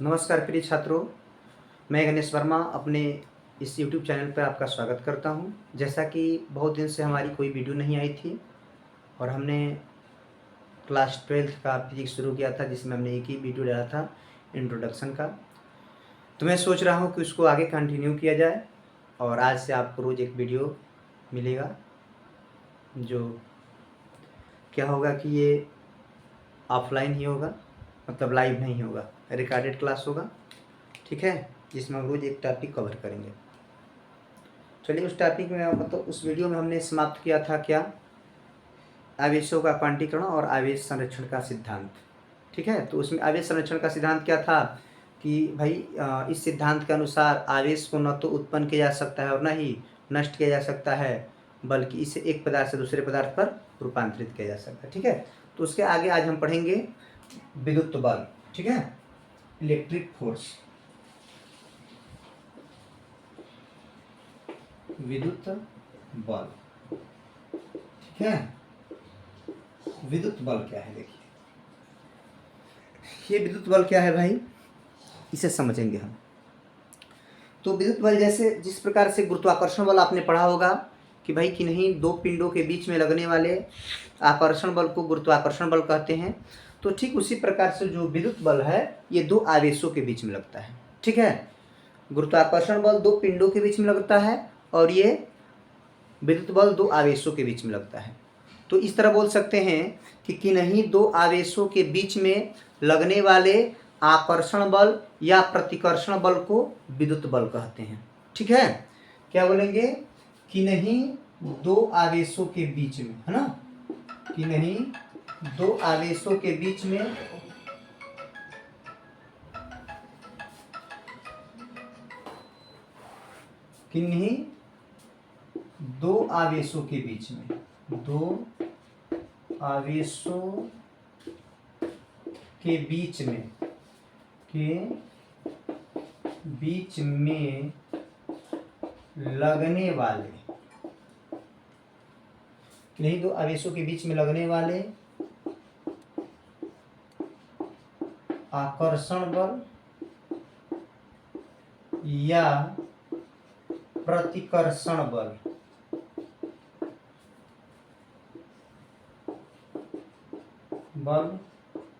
नमस्कार प्रिय छात्रों, मैं गणेश वर्मा अपने इस यूट्यूब चैनल पर आपका स्वागत करता हूं। जैसा कि बहुत दिन से हमारी कोई वीडियो नहीं आई थी और हमने क्लास 12th का फिजिक्स शुरू किया था, जिसमें हमने एक ही वीडियो डाला था इंट्रोडक्शन का। तो मैं सोच रहा हूं कि उसको आगे कंटिन्यू किया जाए और आज से आपको रोज़ एक वीडियो मिलेगा, जो क्या होगा कि ये ऑफलाइन ही होगा, मतलब लाइव नहीं होगा, रिकॉर्डेड क्लास होगा। ठीक है, जिसमें हम रोज़ एक टॉपिक कवर करेंगे। चलिए, उस टॉपिक में मतलब उस वीडियो में हमने समाप्त किया था क्या, आवेशों का क्वांटीकरण और आवेश संरक्षण का सिद्धांत। ठीक है, तो उसमें आवेश संरक्षण का सिद्धांत क्या था कि भाई इस सिद्धांत के अनुसार आवेश को न तो उत्पन्न किया जा सकता है और न ही नष्ट किया जा सकता है, बल्कि इसे एक पदार्थ से दूसरे पदार्थ पर रूपांतरित किया जा सकता है। ठीक है, तो उसके आगे आज हम पढ़ेंगे विद्युत बल। ठीक है, इलेक्ट्रिक फोर्स, विद्युत बल। ठीक है, विद्युत बल क्या है, देखिए ये विद्युत बल क्या है भाई, इसे समझेंगे हम। तो विद्युत बल जैसे जिस प्रकार से गुरुत्वाकर्षण बल आपने पढ़ा होगा कि भाई कि नहीं, दो पिंडों के बीच में लगने वाले आकर्षण बल को गुरुत्वाकर्षण बल कहते हैं। तो ठीक उसी प्रकार से जो विद्युत बल है, ये दो आवेशों के बीच में लगता है। ठीक है, गुरुत्वाकर्षण बल दो पिंडों के बीच में लगता है और ये विद्युत बल दो आवेशों के बीच में लगता है। तो इस तरह बोल सकते हैं कि नहीं, दो आवेशों के बीच में लगने वाले आकर्षण बल या प्रतिकर्षण बल को विद्युत बल कहते हैं। ठीक है, क्या बोलेंगे कि नहीं, दो आवेशों के बीच में, है ना, कि नहीं दो आवेशों के बीच में किन्हीं दो आवेशों के बीच में, दो आवेशों के बीच में लगने वाले, नहीं दो आवेशों के बीच में लगने वाले आकर्षण बल या प्रतिकर्षण बल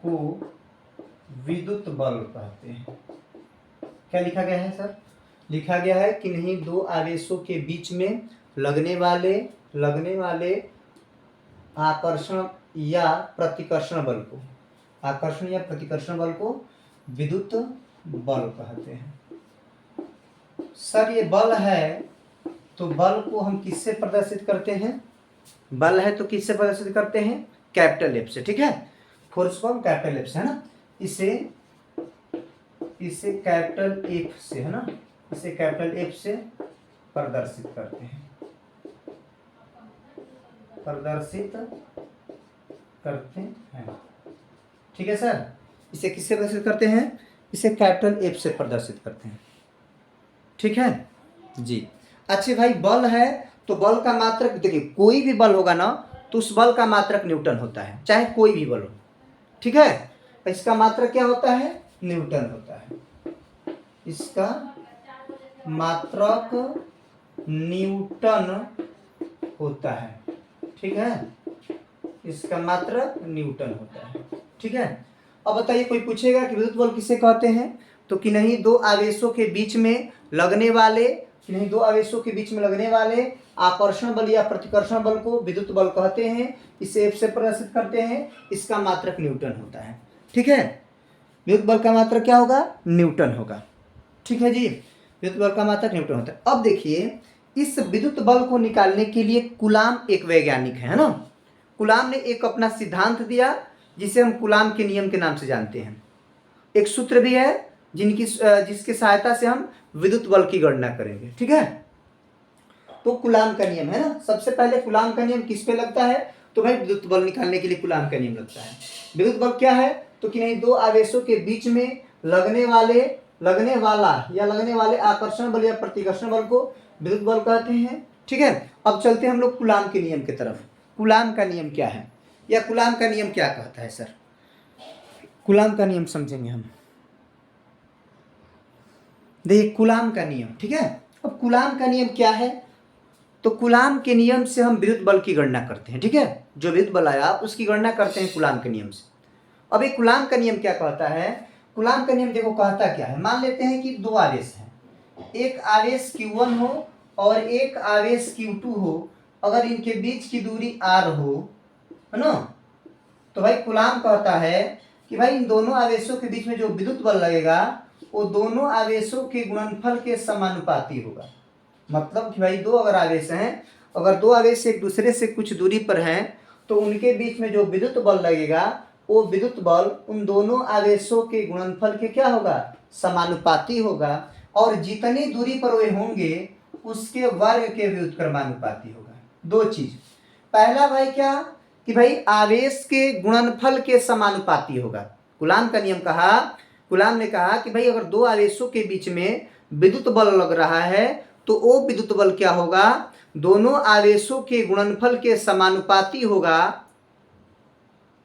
को विद्युत बल कहते हैं। क्या लिखा गया है सर? लिखा गया है कि नहीं, दो आवेशों के बीच में लगने वाले आकर्षण या प्रतिकर्षण बल को, आकर्षण या प्रतिकर्षण बल को विद्युत बल कहते हैं। सर ये बल है, तो बल को हम किससे प्रदर्शित करते हैं? बल है तो किससे प्रदर्शित करते हैं? कैपिटल एफ से। ठीक है, फोर्स को हम कैपिटल एफ से, है ना, इसे कैपिटल एफ से, है ना, इसे कैपिटल एफ से प्रदर्शित करते हैं, ठीक है सर, इसे किससे प्रदर्शित करते हैं? इसे कैपिटल एफ से प्रदर्शित करते हैं। ठीक है जी। अच्छे भाई, बल है तो बल का मात्रक, देखिए कोई भी बल होगा ना तो उस बल का मात्रक न्यूटन होता है, चाहे कोई भी बल हो। ठीक है, तो इसका मात्रक क्या होता है? न्यूटन होता है। इसका मात्रक न्यूटन होता है। ठीक है, इसका मात्रक न्यूटन होता है। ठीक है, अब बताइए, कोई पूछेगा कि विद्युत बल किसे कहते हैं, तो कि नहीं, दो आवेशों के बीच में लगने वाले आकर्षण बल या प्रतिकर्षण बल को विद्युत बल कहते हैं। इसे एफ से प्रदर्शित करते हैं, इसका मात्रक न्यूटन होता है। ठीक है, विद्युत बल का मात्रक क्या होगा? न्यूटन होगा। ठीक है जी, विद्युत बल का मात्रक न्यूटन होता है। अब देखिए, इस विद्युत बल को निकालने के लिए कुलाम एक वैज्ञानिक है ना, कुलाम ने एक अपना सिद्धांत दिया जिसे हम कुलाम के नियम के नाम से जानते हैं। एक सूत्र भी है जिसकी सहायता से हम विद्युत बल की गणना करेंगे। ठीक है, तो कुलाम का नियम है ना, सबसे पहले कुलाम का नियम किस पे लगता है? तो भाई विद्युत बल निकालने के लिए कुलाम का नियम लगता है। विद्युत बल क्या है? तो कि नहीं, दो आवेशों के बीच में लगने वाले आकर्षण बल या प्रतिकर्षण बल को विद्युत बल कहते हैं। ठीक है, अब चलते हैं हम लोग कुलाम के नियम की तरफ। कुलाम का नियम क्या है, या कुलाम का नियम क्या कहता है सर? कुलाम का नियम समझेंगे हम। देखिए कूलाम का नियम, ठीक है। अब कूलाम का नियम क्या है, तो कूलाम के नियम से हम विद्युत बल की गणना करते हैं, ठीक है। जो विद्युत बल आया उसकी गणना करते हैं कूलाम के नियम से। अब एक कूलाम का नियम क्या कहता है, कूलाम का नियम देखो कहता क्या है। मान लेते हैं कि दो आवेश हैं, एक आवेश Q1 हो और एक आवेश Q2 हो। अगर इनके बीच की दूरी r हो, है ना, तो भाई कूलाम कहता है कि भाई इन दोनों आवेशों के बीच में जो विद्युत बल लगेगा वो दोनों आवेशों के गुणनफल के समानुपाती होगा। मतलब कि भाई दो अगर आवेश हैं, अगर दो आवेश एक दूसरे से कुछ दूरी पर हैं तो उनके बीच में जो विद्युत बल लगेगा वो विद्युत बल उन दोनों आवेशों के गुणनफल के क्या होगा, समानुपाती होगा। और जितनी दूरी पर वे होंगे उसके वर्ग के व्युत्क्रमानुपाती होगा। दो चीज, पहला भाई क्या कि भाई आवेश के गुणनफल के समानुपाती होगा। कूलाम का नियम कहा, कूलाम ने कहा कि भाई अगर दो आवेशों के बीच में विद्युत बल लग रहा है तो वो विद्युत बल क्या होगा, दोनों आवेशों के गुणनफल के समानुपाती होगा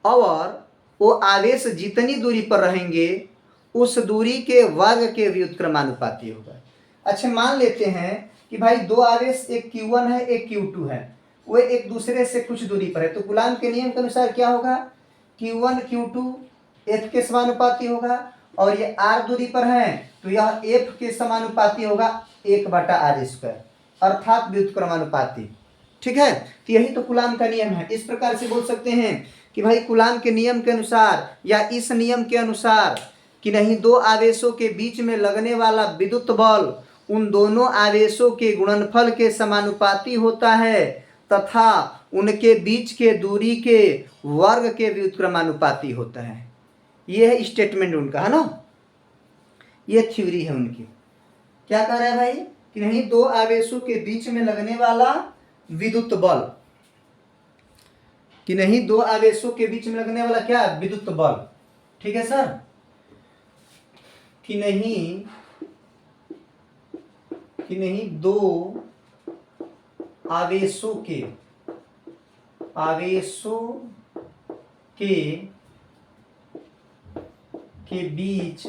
और वो आवेश जितनी दूरी पर रहेंगे उस दूरी के वर्ग के व्युत्क्रमानुपाती होगा। अच्छा मान लेते हैं कि भाई दो आवेश, एक Q1 है एक Q2 है, वो एक दूसरे से कुछ दूरी पर है, तो कूलाम के नियम के अनुसार क्या होगा, Q1 Q2 F के समानुपाती होगा और ये R दूरी पर है तो यह F के समानुपाती होगा 1/r², अर्थात व्युत्क्रमानुपाती, ठीक है। तो यही तो कूलाम का नियम है। इस प्रकार से बोल सकते हैं कि भाई कूलाम के नियम के अनुसार या इस नियम के अनुसार कि नहीं दो आवेशों के बीच में लगने वाला विद्युत बल उन दोनों आवेशों के गुणनफल के समानुपाती होता है तथा उनके बीच के दूरी के वर्ग के व्युत्क्रमानुपाती होता है। ये है स्टेटमेंट उनका, है ना, ये थ्योरी है उनकी। क्या कह रहा है भाई कि नहीं दो आवेशों के बीच में लगने वाला विद्युत बल, कि नहीं दो आवेशों के बीच में लगने वाला क्या, विद्युत बल, ठीक है सर, कि नहीं दो आवेशों के बीच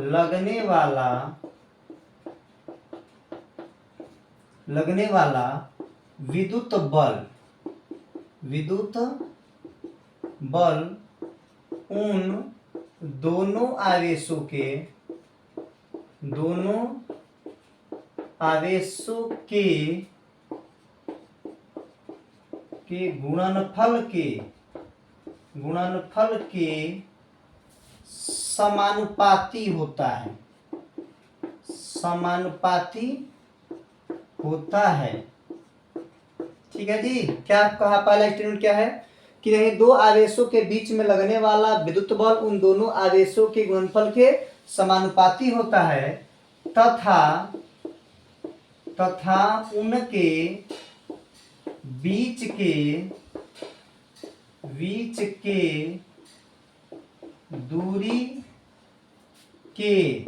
लगने वाला विद्युत बल उन दोनों आवेशों के गुणनफल के समानुपाती होता है, ठीक है जी। क्या कहा, पहला स्टेटमेंट क्या है कि नहीं दो आवेशों के बीच में लगने वाला विद्युत बल उन दोनों आवेशों के गुणनफल के समानुपाती होता है तथा उनके बीच के दूरी के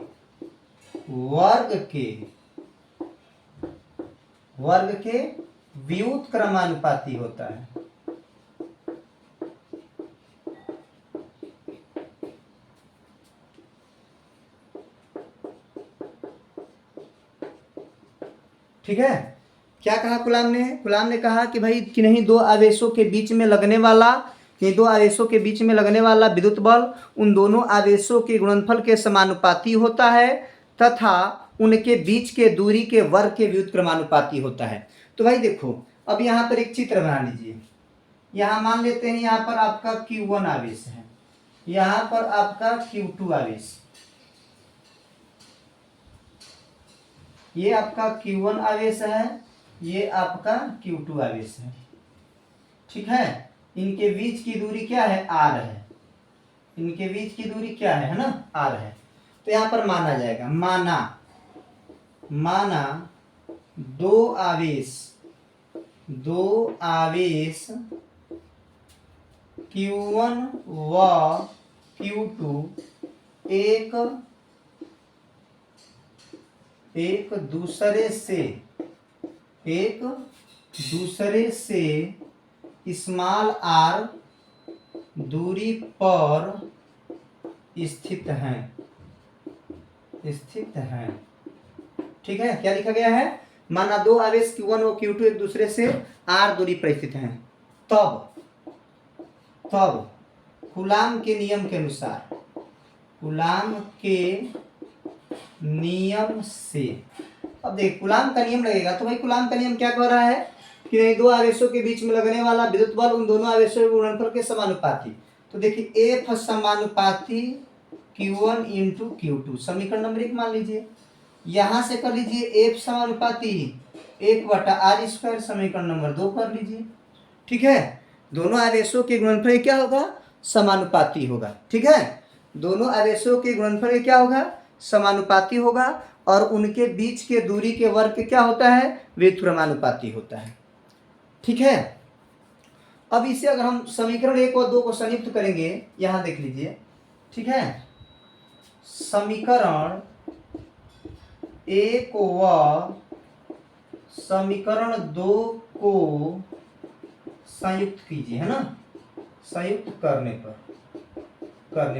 वर्ग के व्युत्क्रमानुपाती होता है। ठीक है। क्या कहा कूलाम ने, कूलाम ने कहा कि भाई कि नहीं दो आवेशों के बीच में लगने वाला विद्युत बल उन दोनों आवेशों के गुणनफल के समानुपाती होता है तथा उनके बीच के दूरी के वर्ग के व्युत्क्रमानुपाती होता है। तो भाई देखो अब यहाँ पर एक चित्र बना लीजिए। यहाँ मान लेते हैं यहाँ पर आपका Q1 आवेश है, यहाँ पर आपका Q2 आवेश, ये आपका Q1 आवेश है, ये आपका Q2 आवेश है, ठीक है। इनके बीच की दूरी क्या है, R है, इनके बीच की दूरी क्या है ना, R है। तो यहाँ पर माना जाएगा, माना दो आवेश Q1 व Q2 एक दूसरे से स्मॉल r दूरी पर स्थित हैं। स्थित हैं। ठीक है, क्या लिखा गया है, माना दो आवेश Q1 और Q2 एक दूसरे से r दूरी पर स्थित हैं, तब कूलाम के नियम के अनुसार, कूलाम के नियम से, अब देख कूलाम का नियम लगेगा तो भाई कूलाम का नियम क्या कह रहा है कि दो आवेशों के बीच में लगने वाला विद्युत बल उन दोनों आवेशों के गुणनफल के समानुपाती। तो देखिए F समानुपाती Q1 इंटू Q2, समीकरण नंबर 1 मान लीजिए। यहां से कर लीजिए F समानुपाती 1/r², समीकरण नंबर 2 कर लीजिए। ठीक है, दोनों आवेशों के गुणनफल क्या होगा, समानुपाती होगा। ठीक है, दोनों आवेशों के गुणनफल क्या होगा, समानुपाती होगा, और उनके बीच के दूरी के वर्ग क्या होता है, व्युत्क्रमानुपाती होता है। ठीक है, अब इसे अगर हम समीकरण 1 और 2 को संयुक्त करेंगे, यहां देख लीजिए। ठीक है, समीकरण 1 व समीकरण 2 को संयुक्त कीजिए, है ना, संयुक्त करने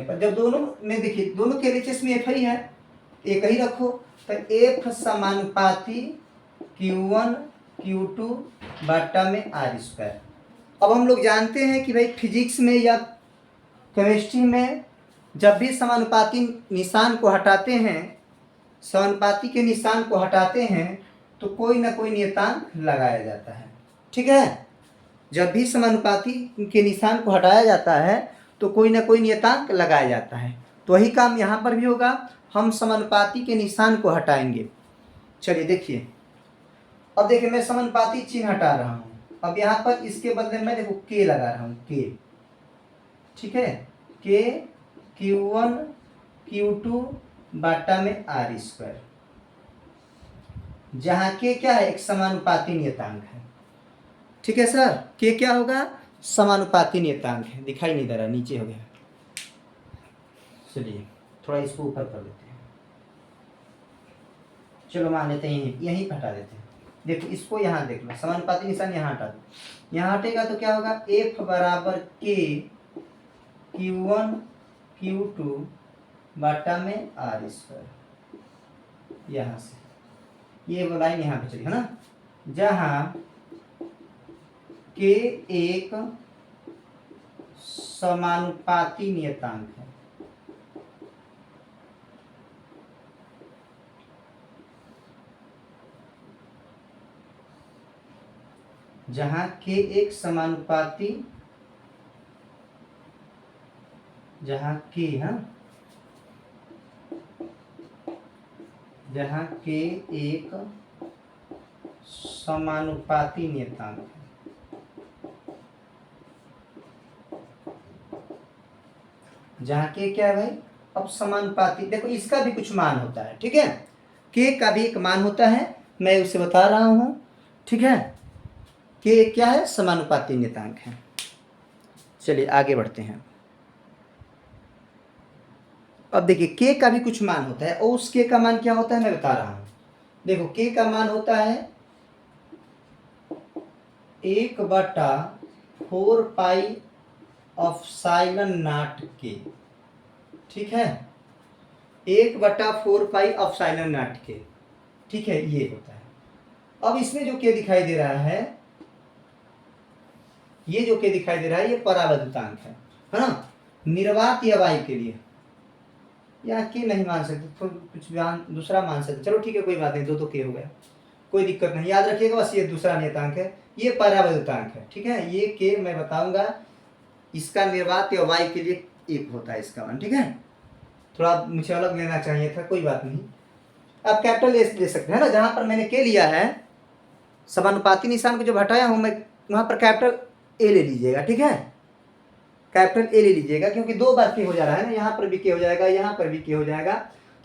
पर जब दोनों में देखिए दोनों के एलएचएस में एफ ही है, एक ही रखो, तो एफ समानुपाती Q1 Q2 बटा में r²। अब हम लोग जानते हैं कि भाई फिजिक्स में या केमिस्ट्री में जब भी समानुपाती निशान को हटाते हैं, समानुपाती के निशान को हटाते हैं तो कोई ना कोई नियतांक लगाया जाता है। ठीक है, जब भी समानुपाती के निशान को हटाया जाता है तो कोई ना कोई नियतांक लगाया जाता है। तो वही काम यहाँ पर भी होगा, हम समानुपाती के निशान को हटाएंगे। चलिए देखिए, अब देखिए मैं समानुपाती चिन्ह हटा रहा हूँ, अब यहाँ पर इसके बदले मैं देखो K लगा रहा हूँ, K। ठीक है, K Q1 Q2 बटा में r², जहाँ K क्या है, एक समानुपाती नियतांक है। ठीक है सर, K क्या होगा, समानुपाती नियतांक है। दिखाई नहीं दे रहा, नीचे हो गया। चलिए थोड़ा इसको ऊपर कर देते हैं, चलो मान लेते हैं यहीं पर हटा देते हैं। देखो इसको यहाँ देख लो, समानुपाती निशान यहाँ हटा दो, यहाँ हटेगा तो क्या होगा, F बराबर K Q1 Q2 बटा में r²। यहाँ से ये वो लाइन यहाँ पे चली है ना, जहाँ K एक समानुपाती नियतांक है। जहाँ K एक समानुपाती, जहाँ K जहाँ K एक समानुपाती नियतांक है। जहाँ K क्या है भाई, अब समानुपाती, देखो इसका भी कुछ मान होता है। ठीक है, K का भी एक मान होता है, मैं उसे बता रहा हूँ। ठीक है, K क्या है, समानुपाती नियतांक है। चलिए आगे बढ़ते हैं। अब देखिए K का भी कुछ मान होता है, और उस K का मान क्या होता है मैं बता रहा हूँ। देखो K का मान होता है 1/4πε0K। ठीक है, 1/4πε0K। ठीक है, ये होता है। अब इसमें जो K दिखाई दे रहा है, ये जो K दिखाई दे रहा है, ये परावैद्युतांक है ना, निर्वात या वायु के लिए। या K नहीं मान सकते तो कुछ दूसरा मान सकते, चलो ठीक है कोई बात नहीं, दो तो K हो गया, कोई दिक्कत नहीं। याद रखिएगा बस, ये दूसरा नियतांक है, ये परावैद्युतांक है। ठीक है, ये K मैं बताऊंगा, इसका निर्वात या वायु के लिए 1 होता है इसका मान। ठीक है, थोड़ा मुझे अलग लेना चाहिए था, कोई बात नहीं। आप कैपिटल एस ले सकते हैं ना, जहां पर मैंने K लिया है, समानुपाती निशान को जब हटाया हूं मैं, वहां पर कैपिटल ए ले लीजिएगा। ठीक है, कैपिटल ए ले लीजिएगा, क्योंकि 2 बार K हो जा रहा है ना, यहाँ पर भी K हो जाएगा, यहाँ पर भी K हो जाएगा,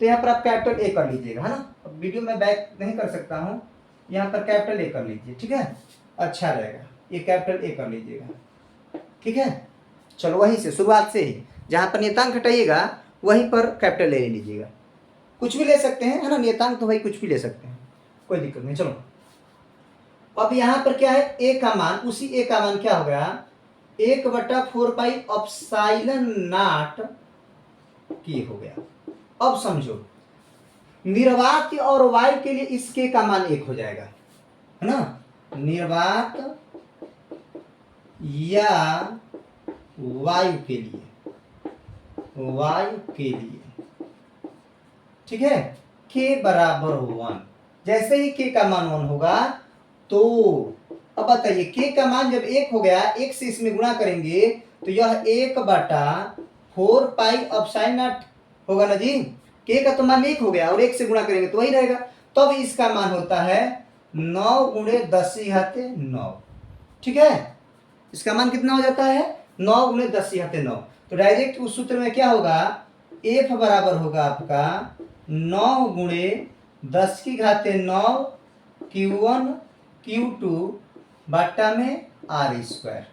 तो यहाँ पर आप कैपिटल ए कर लीजिएगा, है ना। अब वीडियो में बैक नहीं कर सकता हूँ, यहाँ पर कैपिटल ए कर लीजिए। ठीक है, अच्छा रहेगा, ये कैपिटल ए कर लीजिएगा। ठीक है, चलो वहीं से शुरुआत से ही जहाँ पर नियतांक हटाइएगा वहीं पर कैपिटल ए ले लीजिएगा। कुछ भी ले सकते हैं, है ना, नियतांक तो भाई कुछ भी ले सकते हैं, कोई दिक्कत नहीं। चलो अब यहाँ पर क्या है, ए का मान, उसी ए का मान क्या हो गया, 1/4πε0K हो गया। अब समझो निर्वात और वायु के लिए इस k का मान 1 हो जाएगा, है ना। निर्वात या वायु के लिए, ठीक है, k बराबर 1। जैसे ही k का मान 1 होगा तो अब बताइए k का मान जब 1 हो गया, 1 से इसमें गुणा करेंगे तो यह 1/4 पाई एप्सिलॉन नॉट होगा ना जी। k का तो मान 1 हो गया और 1 से गुणा करेंगे तो वही रहेगा। तब इसका मान होता है 9 × 10⁹9, ठीक है। इसका मान कितना हो जाता है 9 × 10⁹9। तो डायरेक्ट उस सूत्र में क्या होगा, f बराबर होगा आपका 9 × 10⁹9 Q1 Q2 बटा में r²।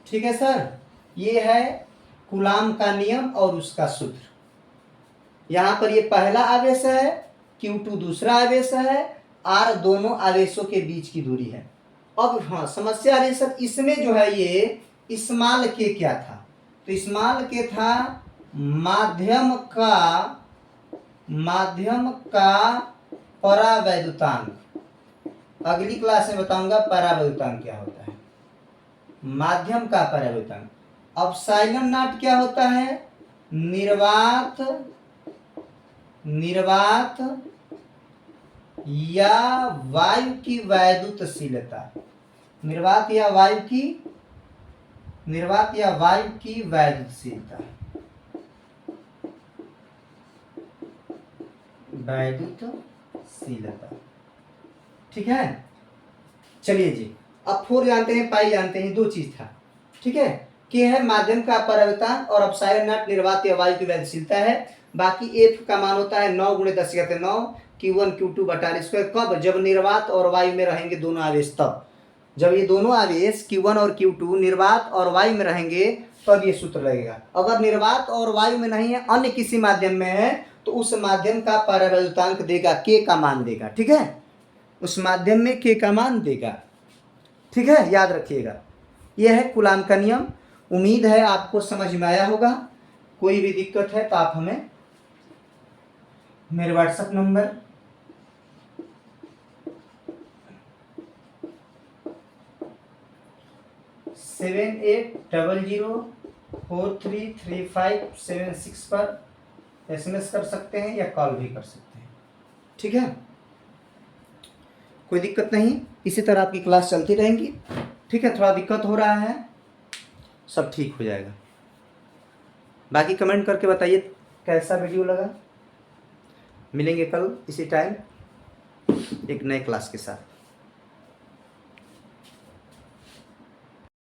ठीक है सर, ये है कूलाम का नियम और उसका सूत्र। यहाँ पर ये पहला आवेश है, Q2 दूसरा आवेश है, r दोनों आवेशों के बीच की दूरी है। अब हाँ समस्या आ रही सर, इसमें जो है ये स्मॉल के क्या था, तो स्मॉल के था माध्यम का परावैद्युतांक। अगली क्लास में बताऊंगा परावैद्युतांक क्या होता है, माध्यम का परावैद्युतांक। एप्सिलॉन नॉट क्या होता है, निर्वात या वायु की वैद्युतशीलता, निर्वात या वायु की वैद्युतशीलता, ठीक है। चलिए जी, अब 4 जानते हैं, पाई जानते हैं, 2 चीज था, ठीक है। के है माध्यम का परावर्तन और एप्सिलॉन नॉट निर्वात या वायु की वैद्युतशीलता है। बाकी एफ का मान होता है 9 × 10⁹9 Q1 Q2 बटा r²। कब, जब निर्वात और वायु में रहेंगे दोनों आवेश, तब जब ये दोनों आवेश Q1 और Q2 निर्वात और वायु में रहेंगे तब ये सूत्र लगेगा। अगर निर्वात और वायु में नहीं है, अन्य किसी माध्यम में है, तो उस माध्यम का परावैद्युतांक देगा, के का मान देगा, ठीक है। उस माध्यम में के का मान देगा, ठीक है, याद रखिएगा। यह है कूलाम का नियम। उम्मीद है आपको समझ में आया होगा। कोई भी दिक्कत है तो आप हमें मेरे व्हाट्सएप नंबर 7800433576 पर SMS कर सकते हैं या कॉल भी कर सकते हैं, ठीक है। कोई दिक्कत नहीं, इसी तरह आपकी क्लास चलती रहेंगी, ठीक है। थोड़ा दिक्कत हो रहा है, सब ठीक हो जाएगा। बाकी कमेंट करके बताइए कैसा वीडियो लगा। मिलेंगे कल इसी टाइम एक नए क्लास के साथ।